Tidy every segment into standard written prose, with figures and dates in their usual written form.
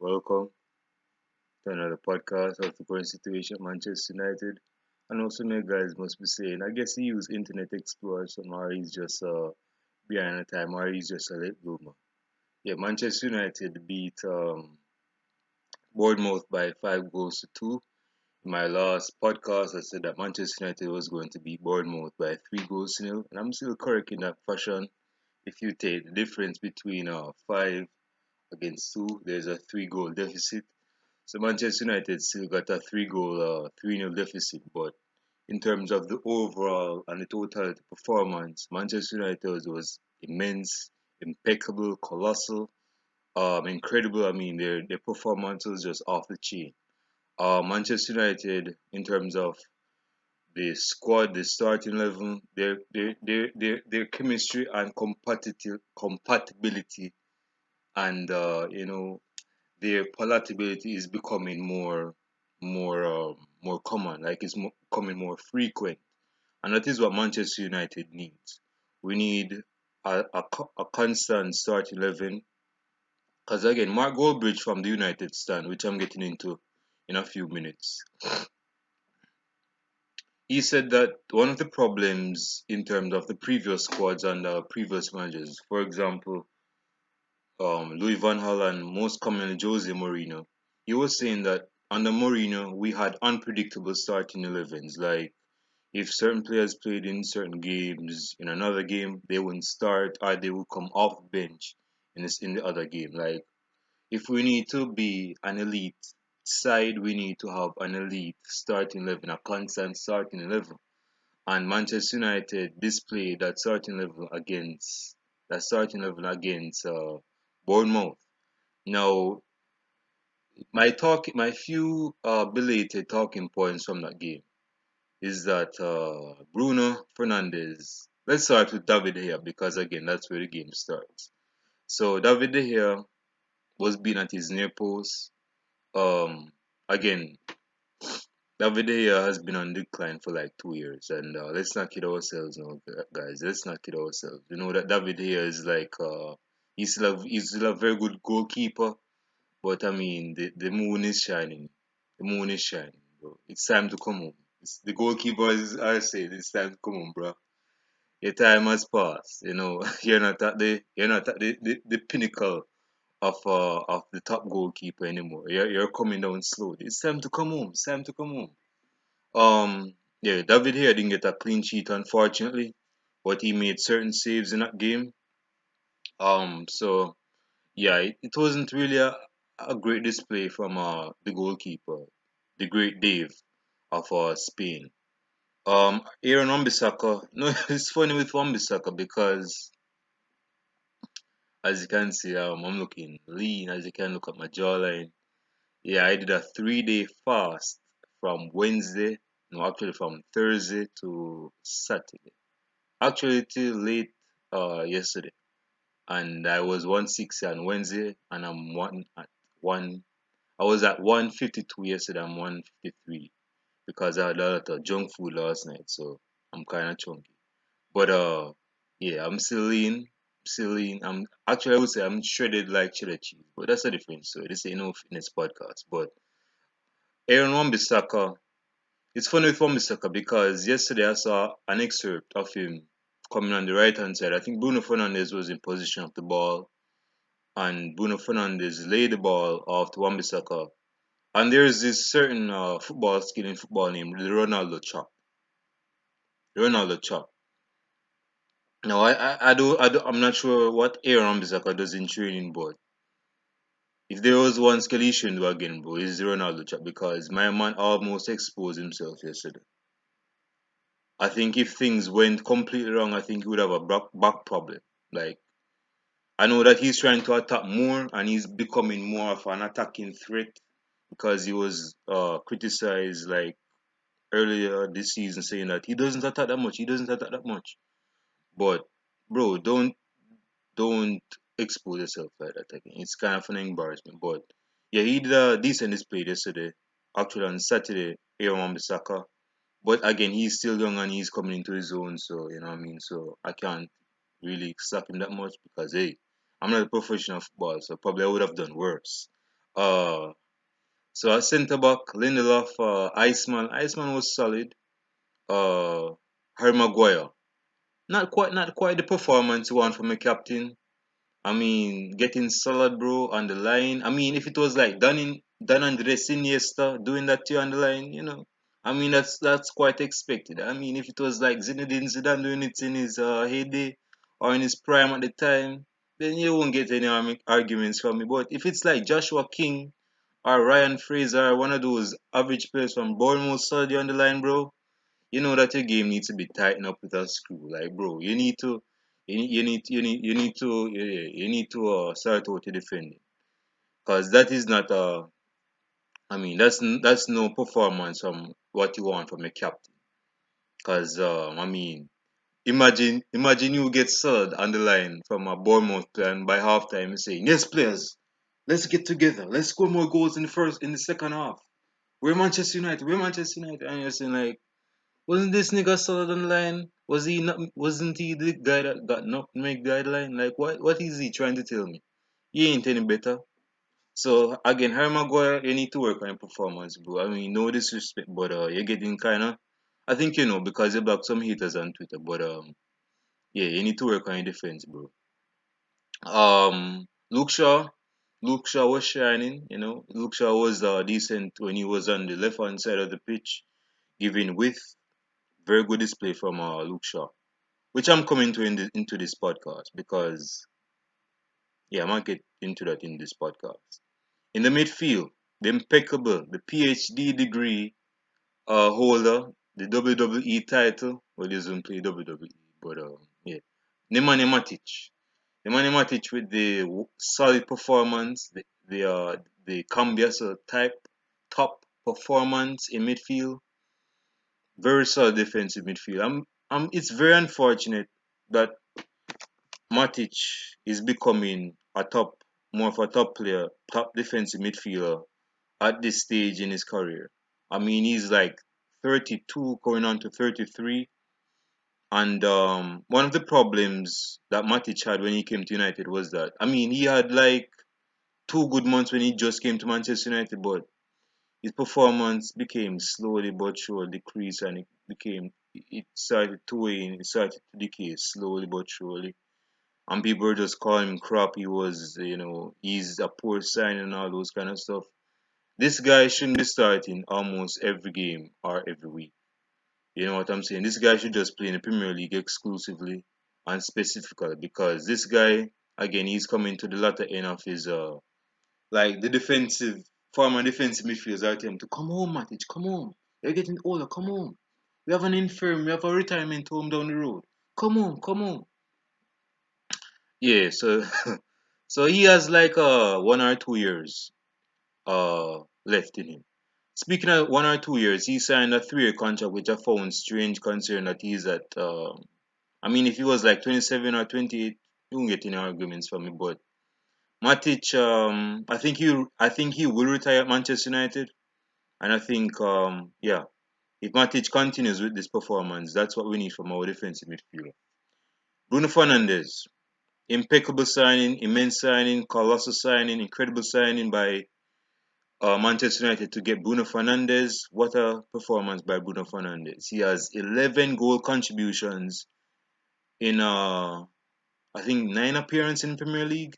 welcome to another podcast of the current situation at Manchester United. And also, my guys must be saying, I guess he used Internet Explorer, so or he's just behind the time, or he's just a late bloomer. Yeah, Manchester United beat Bournemouth by 5 goals to 2. In my last podcast, I said that Manchester United was going to beat Bournemouth by 3 goals to 0, and I'm still correct in that fashion. If you take the difference between 5 against 2, there's a 3 goal deficit. So Manchester United still got a 3-0 deficit, but in terms of the overall and the total performance, Manchester United was immense, impeccable, colossal, incredible. I mean, their performance was just off the chain. Manchester United, in terms of the squad, the starting level, their chemistry and compatibility, and their palatability is becoming more common, like it's becoming more frequent, and that is what Manchester United needs. We need a constant starting 11, because again, Mark Goldbridge from the United stand, which I'm getting into in a few minutes, he said that one of the problems in terms of the previous squads and previous managers, for example, Louis Van Gaal and most commonly Jose Mourinho, he was saying that under Mourinho we had unpredictable starting 11s. Like if certain players played in certain games, in another game they wouldn't start or they would come off the bench in the other game. Like if we need to be an elite side, we need to have an elite starting 11, a constant starting 11. And Manchester United displayed that starting level against Bournemouth. Now, my few belated talking points from that game is that Bruno Fernandes. Let's start with David here because again that's where the game starts. So David De Gea was being at his near post. Again, David De Gea has been on decline for like 2 years, and let's not kid ourselves, guys. Let's not kid ourselves. You know that David De Gea is like he's still a very good goalkeeper, but I mean the moon is shining. The moon is shining, bro. It's time to come home. The goalkeeper is I say it's time to come home, bro. Your time has passed. You know you're not at the pinnacle of the top goalkeeper anymore. You're coming down slowly. It's time to come home. It's time to come home. Yeah, David here didn't get a clean sheet, unfortunately, but he made certain saves in that game. So yeah, it wasn't really a great display from the goalkeeper, the great Dave of Spain. Aaron Wan-Bissaka. No, it's funny with Wan-Bissaka because as you can see, I'm looking lean. As you can look at my jawline. Yeah, I did a 3-day fast from Wednesday. No, actually from Thursday to Saturday. Actually till late yesterday. And I was 160 on Wednesday and I'm one at one I was at 152 yesterday, I'm 153 because I had a lot of junk food last night, so I'm kinda chunky. But yeah, I'm still lean. Still lean. I'm actually I would say I'm shredded like cheddar cheese, but that's a different story. This ain't no fitness podcast. But Aaron Wan-Bissaka, it's funny with Wan-Bissaka because yesterday I saw an excerpt of him coming on the right hand side. I think Bruno Fernandes was in position of the ball, and Bruno Fernandes laid the ball off to Wan-Bissaka. And there's this certain football skill in football named the Ronaldo chop. Ronaldo chop. Now I'm not sure what Aaron Wan-Bissaka does in training, but if there was one skill he shouldn't do again, bro, it's the Ronaldo chop because my man almost exposed himself yesterday. I think if things went completely wrong, I think he would have a back problem. Like I know that he's trying to attack more and he's becoming more of an attacking threat because he was criticized like earlier this season saying that he doesn't attack that much. He doesn't attack that much. But bro, don't expose yourself like that again. It's kind of an embarrassment. But yeah, he did a decent display yesterday. Actually on Saturday, Aaron Wan-Bissaka. But again, he's still young and he's coming into his own, so you know what I mean. So I can't really slap him that much because hey, I'm not a professional footballer, so probably I would have done worse. Uh, so at centre back, Lindelof, Iceman was solid. Harry Maguire, not quite the performance you want from a captain. I mean, getting solid, bro, on the line. I mean, if it was like Dan Andres Iniesta doing that to you on the line, I mean, that's quite expected. I mean, if it was like Zinedine Zidane doing it in his heyday or in his prime at the time, then you won't get any arguments from me. But if it's like Joshua King or Ryan Fraser, one of those average players from Bournemouth, solid on the line, bro, you know that your game needs to be tightened up with a screw. Like, bro, you need to start out to defend it, because that is not I mean, that's no performance from what you want from a captain. Because I mean, imagine you get sold on the line from a Bournemouth player, and by halftime you're saying, yes, players, let's get together, let's score more goals in the second half. We're Manchester United, and you're saying like, wasn't this nigga solid on the line? Wasn't he the guy that got nutmeg guideline? Like, what is he trying to tell me? He ain't any better. So again, Harry Maguire, you need to work on your performance, bro. I mean, no disrespect, but you're getting kinda, I think because you block some haters on Twitter, but yeah, you need to work on your defense, bro. Luke Shaw, Luke Shaw was shining, Luke Shaw was decent when he was on the left hand side of the pitch, giving width. Very good display from Luke Shaw, which I'm coming to into this podcast because yeah, I might get into that in this podcast. In the midfield, the impeccable, the PhD degree holder, the WWE title. Well, he doesn't play WWE, but yeah, Nemanja Matic. Nemanja Matic with the solid performance, the Cambiaso type top performance in midfield. Very solid defensive midfield. It's very unfortunate that Matic is becoming more of a top player, top defensive midfielder at this stage in his career. I mean, he's like 32 going on to 33. And one of the problems that Matic had when he came to United was that, I mean, he had like 2 good months when he just came to Manchester United, but his performance became slowly but surely decrease, and it started to wane, it started to decay slowly but surely. And people were just calling him crap. He's a poor sign and all those kind of stuff. This guy shouldn't be starting almost every game or every week. You know what I'm saying? This guy should just play in the Premier League exclusively and specifically, because this guy, again, he's coming to the latter end of his like the former defensive midfielders are telling him to come home, Matic, come home. You're getting older, come home. We have an infirm, we have a retirement home down the road. Come on, come on. Yeah, so so he has like 1 or 2 years left in him. Speaking of 1 or 2 years, he signed a 3-year contract, which I found strange considering that he's at I mean, if he was like 27 or 28, you won't get any arguments from me. But Matic, I think he will retire at Manchester United, and I think yeah, if Matic continues with this performance, that's what we need from our defensive midfielder. Bruno Fernandes, impeccable signing, immense signing, colossal signing, incredible signing by Manchester United to get Bruno Fernandes. What a performance by Bruno Fernandes. He has 11 goal contributions in I think 9 appearances in Premier League.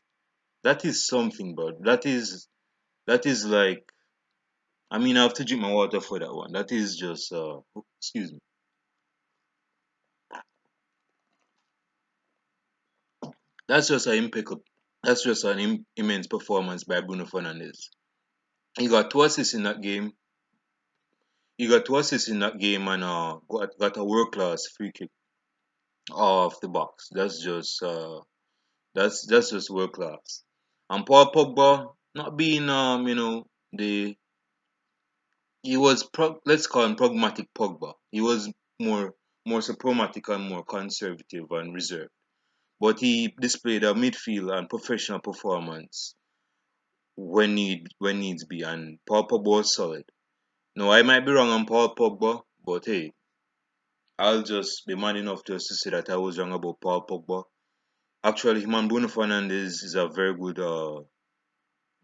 That is something, bro. That is like, I mean, I have to drink my water for that one. That is just excuse me. That's just an impeccable. That's just an immense performance by Bruno Fernandes. He got 2 assists in that game. He got 2 assists in that game and got a world class free kick off the box. That's just world class. And Paul Pogba, not being the he was let's call him pragmatic Pogba. He was more so pragmatic and more conservative and reserved. But he displayed a midfield and professional performance when needs be, and Paul Pogba was solid. No, I might be wrong on Paul Pogba, but hey, I'll just be man enough just to say that I was wrong about Paul Pogba. Actually, him and Bruno Fernandes is a very good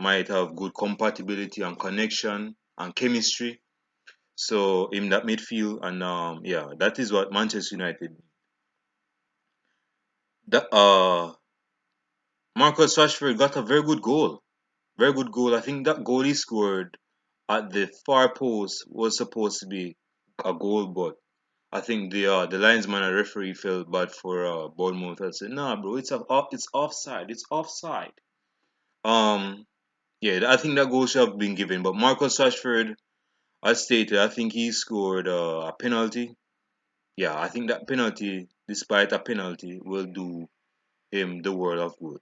might have good compatibility and connection and chemistry. So in that midfield, and yeah, that is what Manchester United. That Marcus Rashford got a very good goal. Very good goal. I think that goal he scored at the far post was supposed to be a goal, but I think the linesman and referee felt bad for Bournemouth and said, "Nah, bro, it's offside. It's offside." Um, yeah, I think that goal should have been given, but Marcus Rashford, as stated, I think he scored a penalty. Yeah, I think that penalty, despite a penalty, will do him the world of good.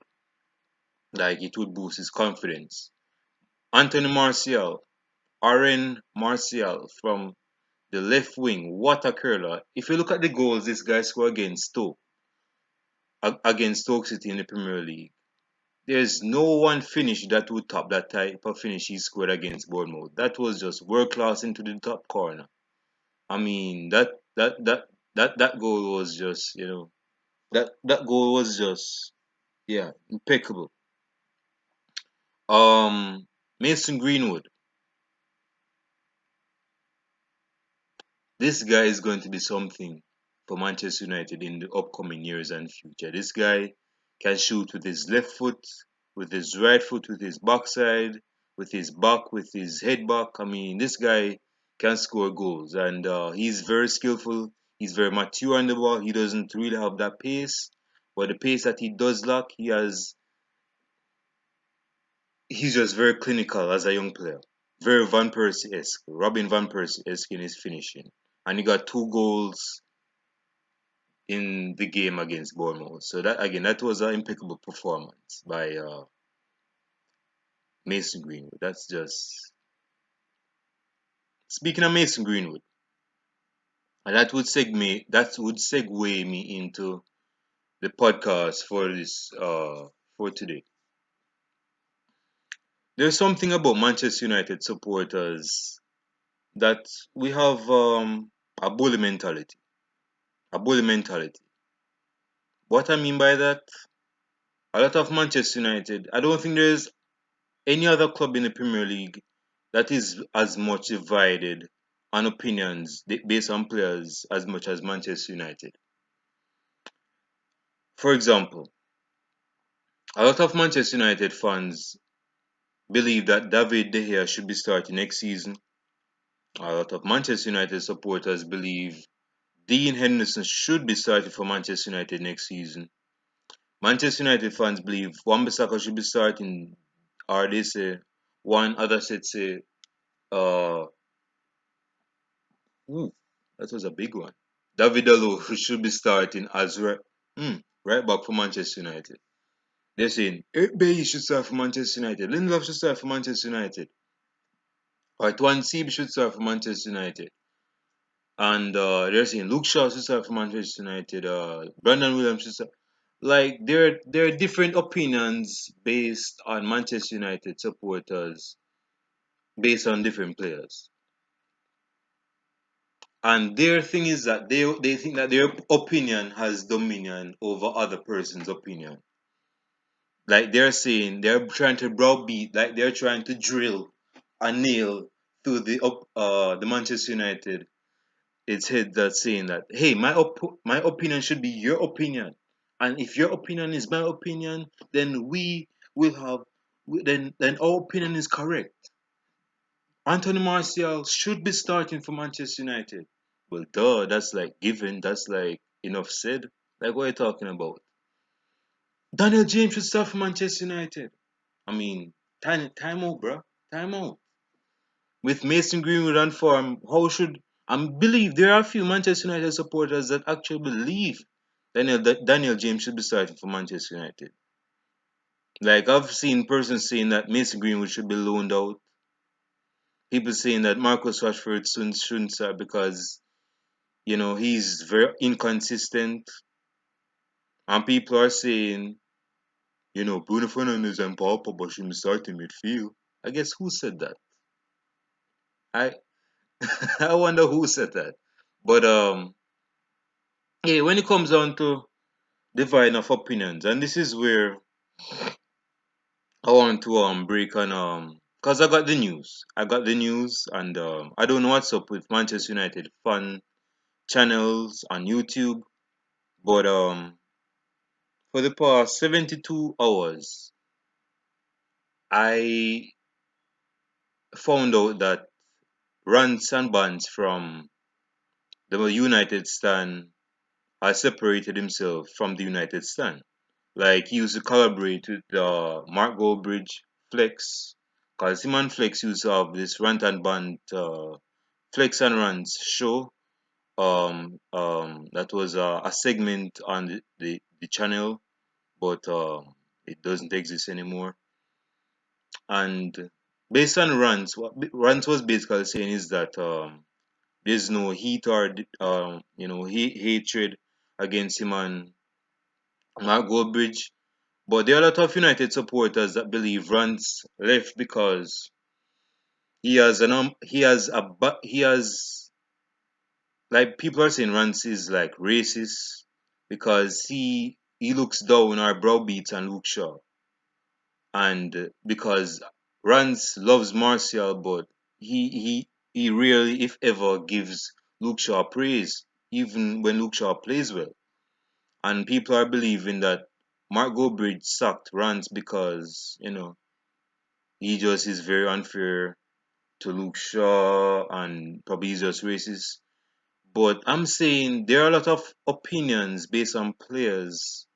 Like it would boost his confidence. Anthony Martial, Aaron Martial from the left wing, what a curler. If you look at the goals this guy scored against Stoke City in the Premier League, there's no one finish that would top that type of finish he scored against Bournemouth. That was just world class into the top corner. I mean that goal was just that goal was just yeah impeccable. Mason Greenwood, this guy is going to be something for Manchester United in the upcoming years and future. This guy can shoot with his left foot, with his right foot, with his backside, with his back, with his head back. I mean, this guy can score goals, and he's very skillful. He's very mature on the ball. He doesn't really have that pace, but the pace that he does lack, he has. He's just very clinical as a young player. Very Van Persie-esque, Robin Van Persie-esque in his finishing. And he got two goals in the game against Bournemouth. So that again, that was an impeccable performance by Mason Greenwood. That's just speaking of Mason Greenwood, and that would segue me into the podcast for this for today. There's something about Manchester United supporters that we have a bully mentality. A bully mentality. What I mean by that, a lot of Manchester United, I don't think there's any other club in the Premier League that is as much divided on opinions based on players as much as Manchester United. For example, a lot of Manchester United fans believe that David De Gea should be starting next season. A lot of Manchester United supporters believe Dean Henderson should be starting for Manchester United next season. Manchester United fans believe Wan-Bissaka should be starting, or they say one other said say uh ooh, that was a big one. David Allo should be starting as right back for Manchester United. They're saying Bailly should start for Manchester United. Lindelof should start for Manchester United. Or Tuan Sebe should start for Manchester United. And they're saying Luke Shaw should start for Manchester United. Brandon Williams should start. Like there are different opinions based on Manchester United supporters based on different players. And their thing is that they think that their opinion has dominion over other person's opinion. Like they're saying they're trying to browbeat, like they're trying to drill a nail through the Manchester United. It's head that's saying that hey, my opinion should be your opinion, and if your opinion is my opinion, then we will have then our opinion is correct. Anthony Martial should be starting for Manchester United. Well, duh, that's like given. That's like enough said. Like what are you talking about? Daniel James should start for Manchester United. I mean, time out, bro. Time out. With Mason Greenwood on form, how should I believe there are a few Manchester United supporters that actually believe Daniel James should be starting for Manchester United. Like I've seen persons saying that Mason Greenwood should be loaned out. People saying that Marcus Rashford shouldn't start because he's very inconsistent. And people are saying Bruno Fernandes and Paul Pogba should be starting midfield. I guess who said that? I I wonder who said that. But yeah, when it comes down to dividing of opinions, and this is where I want to break on cause I got the news. I got the news, and I don't know what's up with Manchester United fan channels on YouTube, but for the past 72 hours, I found out that rants and bans from the United stand has separated himself from the United stand. Like he used to collaborate with Mark Goldbridge, Flex, because him and Flex used to have this rant and band Flex and Rants show. That was a segment on the channel, but it doesn't exist anymore. And based on Rants, what Rants was basically saying is that there's no heat or hatred against him and Mark Goldbridge. But there are a lot of United supporters that believe Rance left because he has like people are saying Rance is like racist because he looks down or browbeats on Luke Shaw, and because Rance loves Martial, but he rarely, if ever, gives Luke Shaw praise, even when Luke Shaw plays well. And people are believing that Mark Goldbridge sucked Rance because he just is very unfair to Luke Shaw and probably he's just racist. But I'm saying there are a lot of opinions based on players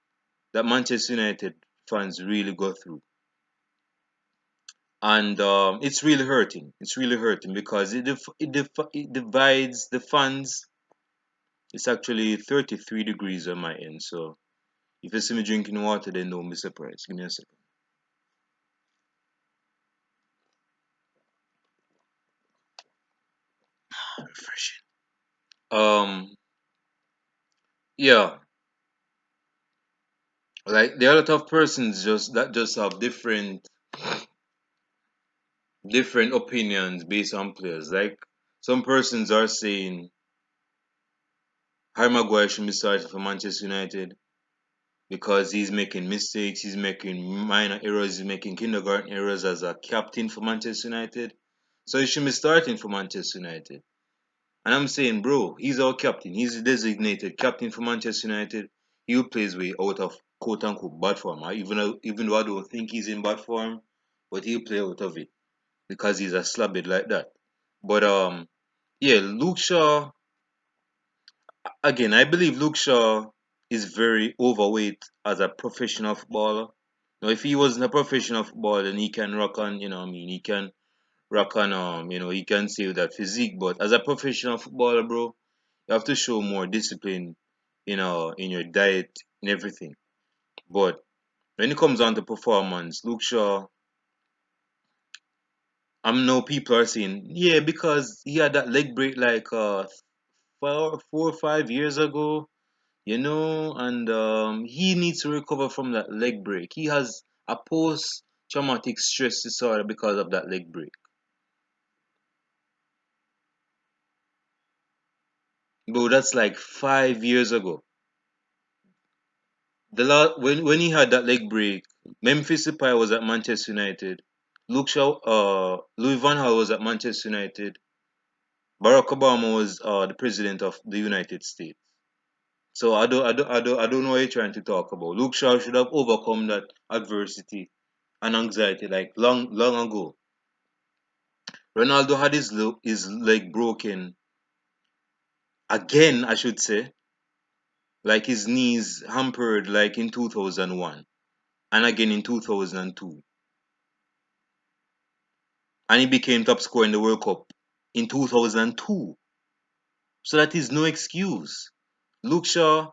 that Manchester United fans really go through. And it's really hurting. It's really hurting because it divides the fans. It's actually 33 degrees on my end. So if you see me drinking water, then don't be surprised. Give me a second. Refreshing. Um, yeah, like there are a lot of persons just have different opinions based on players. Like some persons are saying Harry Maguire should be started for Manchester United because he's making mistakes, he's making minor errors, he's making kindergarten errors as a captain for Manchester United. So he should be starting for Manchester United. And I'm saying, bro, he's our captain. He's the designated captain for Manchester United. He plays way out of quote unquote bad form. Even though I don't think he's in bad form, but he'll play out of it because he's a slabhead like that. But yeah, Luke Shaw again. I believe Luke Shaw is very overweight as a professional footballer. Now, if he wasn't a professional footballer, then he can rock on. He can rock on. He can save that physique. But as a professional footballer, bro, you have to show more discipline, in your diet and everything. But when it comes down to performance, Luke Shaw, I know people are saying, yeah, because he had that leg break like 4 or 5 years ago, and he needs to recover from that leg break. He has a post traumatic stress disorder because of that leg break. But that's like 5 years ago. When he had that leg break, Memphis Depay was at Manchester United. Louis Van Gaal was at Manchester United. Barack Obama was the president of the United States. So I don't know what you're trying to talk about. Luke Shaw should have overcome that adversity and anxiety like long ago. Ronaldo had his leg broken again, I should say, like his knees hampered like in 2001 and again in 2002. And he became top scorer in the World Cup in 2002. So that is no excuse. Luke Shaw,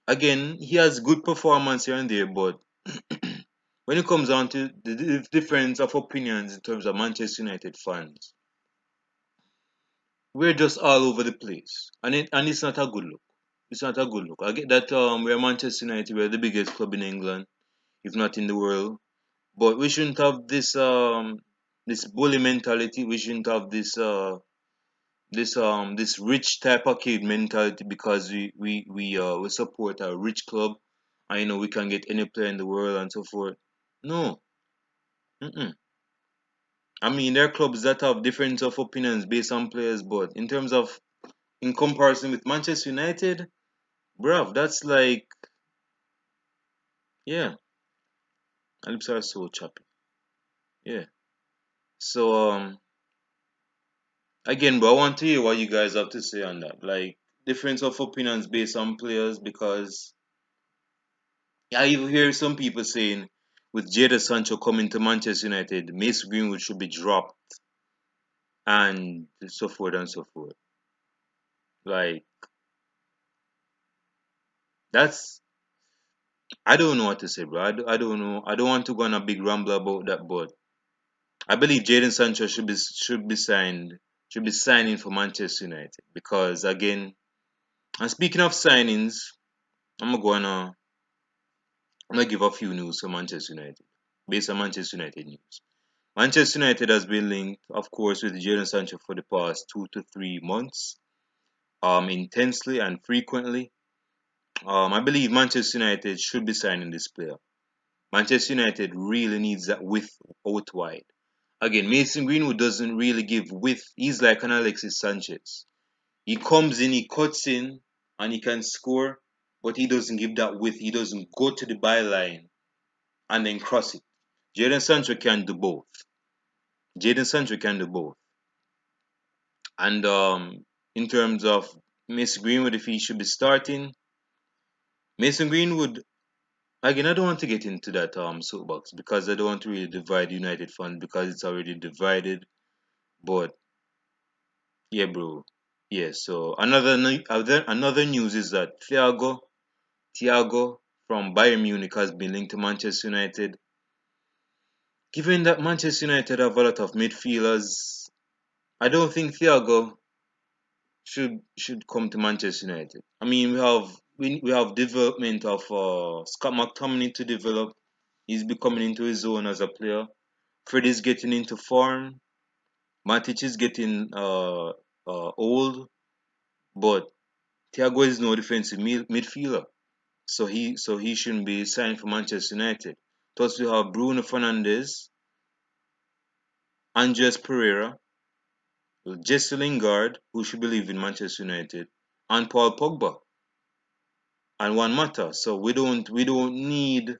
again, he has good performance here and there, but when it comes down to the difference of opinions in terms of Manchester United fans, we're just all over the place, and it's not a good look. It's not a good look. I get that we're Manchester United, we're the biggest club in England, if not in the world, but we shouldn't have this bully mentality. We shouldn't have this rich type of kid mentality because we support a rich club and we can get any player in the world and so forth. No, Mm-mm. I mean, there are clubs that have different of opinions based on players, but in terms of in comparison with Manchester United, bruv, that's like yeah, my lips are so choppy. Yeah. So again, bro, I want to hear what you guys have to say on that. Like difference of opinions based on players because I even hear some people saying with Jadon Sancho coming to Manchester United, Mason Greenwood should be dropped and so forth and so forth. Like that's I don't know what to say, bro. I don't know. I don't want to go on a big ramble about that, but I believe Jadon Sancho should be signing for Manchester United because again, and speaking of signings, I'm gonna go on a I'm gonna give a few news for Manchester United based on Manchester United news. Manchester United has been linked, of course, with Jadon Sancho for the past 2 to 3 months, intensely and frequently. I believe Manchester United should be signing this player. Manchester United really needs that width out wide. Again, Mason Greenwood doesn't really give width. He's like an Alexis Sanchez. He comes in, he cuts in, and he can score, but he doesn't give that width. He doesn't go to the byline and then cross it. Jadon Sancho can do both. Jadon Sancho can do both. And in terms of Mason Greenwood, if he should be starting, Mason Greenwood, again, I don't want to get into that soapbox because I don't want to really divide United fans because it's already divided. But yeah, bro. Yeah, so another news is that Thiago from Bayern Munich has been linked to Manchester United. Given that Manchester United have a lot of midfielders, I don't think Thiago should come to Manchester United. I mean, we have development of Scott McTominay to develop. He's becoming into his zone as a player. Fred is getting into form. Matich is getting old, but Thiago is no defensive midfielder, so he shouldn't be signed for Manchester United. Plus, we have Bruno Fernandes, Andres Pereira, Jesse Lingard, who should be leaving Manchester United, and Paul Pogba and Juan Mata. So we don't need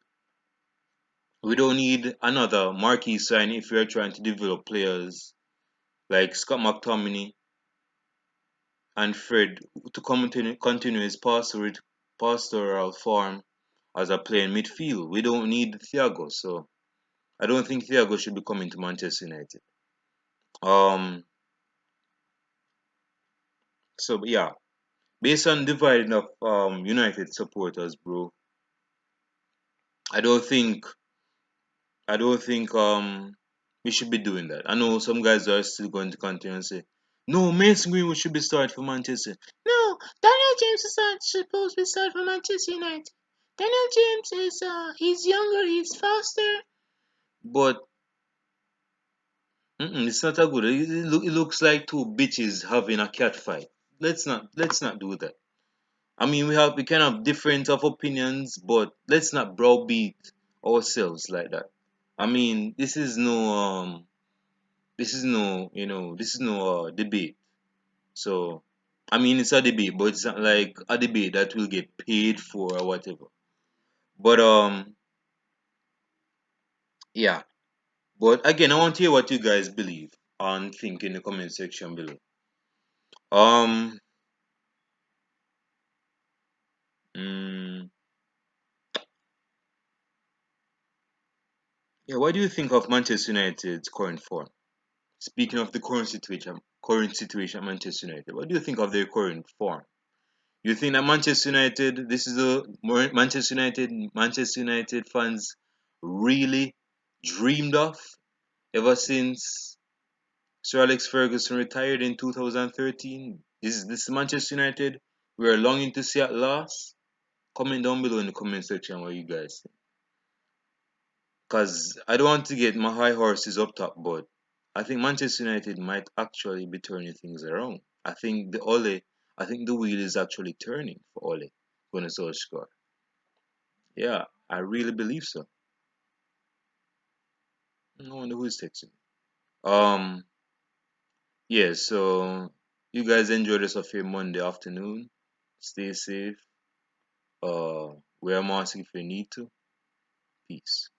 another marquee sign if we are trying to develop players like Scott McTominay and Fred to continue his pastoral form as a player in midfield. We don't need Thiago, so I don't think Thiago should be coming to Manchester United. Um, so yeah, based on dividing of United supporters, bro, I don't think I don't think we should be doing that. I know some guys are still going to continue and say, no, Mason Greenwood should be started for Manchester. No, Daniel James is not supposed to be started for Manchester United. Daniel James is he's younger, he's faster. But it's not a good. It looks like two bitches having a cat fight. Let's not do that. I mean, we can have different of opinions, but let's not browbeat ourselves like that. I mean, this is no debate. So, I mean, it's a debate, but it's not like a debate that will get paid for or whatever. But yeah. But again, I want to hear what you guys believe and think in the comment section below. Um, mm, yeah. What do you think of Manchester United's current form? Speaking of the current situation at Manchester United, what do you think of their current form? You think that Manchester United, this is the Manchester United fans really dreamed of ever since Sir Alex Ferguson retired in 2013? Is this Manchester United we are longing to see at last? Comment down below in the comment section what you guys think. Because I don't want to get my high horses up top, but I think Manchester United might actually be turning things around. I think the wheel is actually turning for Ole Gunnar Solskjaer. Yeah, I really believe so. No wonder who's texting me. Um, yeah, so you guys enjoy this of your Monday afternoon. Stay safe. Wear a mask if you need to. Peace.